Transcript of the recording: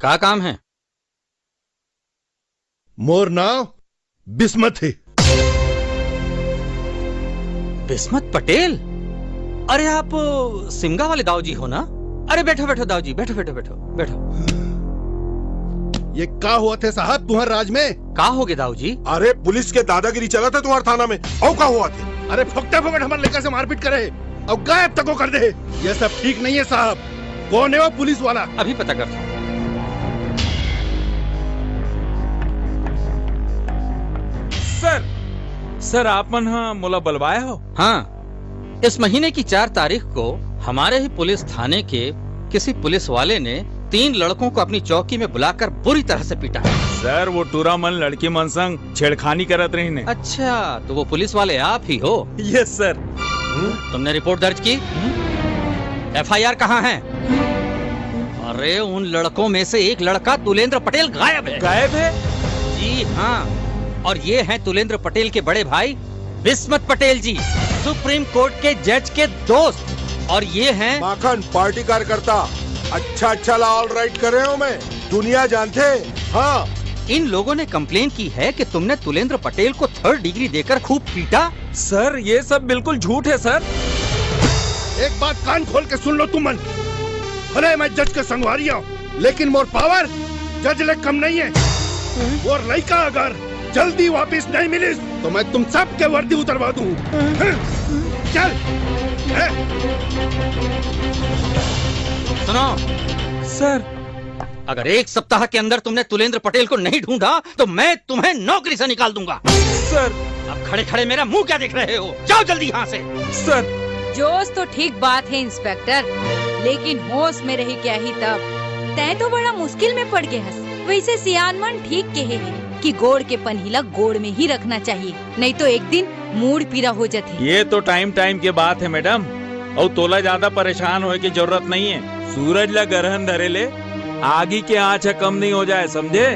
का काम है? मोर नाम बिस्मत है। बिस्मत पटेल? अरे आप सिमगा वाले दाऊ जी हो ना? अरे बैठो बैठो दाऊ जी, बैठो बैठो बैठो बैठो। ये का हुआ थे साहब तुम्हारे राज में? का हो गए दाऊ जी? अरे पुलिस के दादागिरी चला था तुम्हारे थाना में, और का हुआ थे? अरे फुकटे फुकट हमारे लड़का से मारपीट करे और गायब तक को कर दे। ये सब ठीक नहीं है साहब। कौन है वो पुलिस वाला? अभी पता करता हूँ। सर आप मन हाँ मोला बुलवाया हो? हाँ, इस महीने की 4 तारीख को हमारे ही पुलिस थाने के किसी पुलिस वाले ने 3 लड़कों को अपनी चौकी में बुलाकर बुरी तरह से पीटा है। सर वो टूरा मन लड़की मन संग छेड़खानी करत रही ने। अच्छा, तो वो पुलिस वाले आप ही हो? Yes sir. तुमने रिपोर्ट दर्ज की? FIR कहाँ है? अरे उन लड़कों में से एक लड़का तुलेंद्र पटेल गायब है। गायब है? जी हाँ, और ये हैं तुलेंद्र पटेल के बड़े भाई बिस्मत पटेल जी, सुप्रीम कोर्ट के जज के दोस्त। और ये हैं माखन पार्टी कार्यकर्ता। अच्छा ला ऑल राइट कर रहे हो मैं, दुनिया जानते। हाँ, इन लोगों ने कंप्लेन की है कि तुमने तुलेंद्र पटेल को 3rd डिग्री देकर खूब पीटा। सर ये सब बिल्कुल झूठ है सर। एक बात कान खोल के सुन लो तुमन। भले मैं जज के संगवारी हूँ, लेकिन मोर पावर जज ले कम नहीं है। और लड़का अगर जल्दी वापस नहीं मिली तो मैं तुम सब के वर्दी उतरवा दूँ। चल। सुनो सर, अगर 1 सप्ताह के अंदर तुमने तुलेंद्र पटेल को नहीं ढूंढा तो मैं तुम्हें नौकरी से निकाल दूंगा। सर। अब खड़े खड़े मेरा मुंह क्या देख रहे हो? जाओ जल्दी यहाँ से। सर जोश तो ठीक बात है इंस्पेक्टर, लेकिन होश में रही क्या ही तब। तय तो बड़ा मुश्किल में पड़ गया हस। वैसे सियान मन ठीक कहे है कि गोड़ के पनहिला गोड़ में ही रखना चाहिए, नहीं तो एक दिन मूड पीरा हो जाती। ये तो टाइम के बात है मैडम, और तोला ज्यादा परेशान होए की जरूरत नहीं है। सूरज ला ग्रहण धरे ले, आगी के आँच कम नहीं हो जाए, समझे?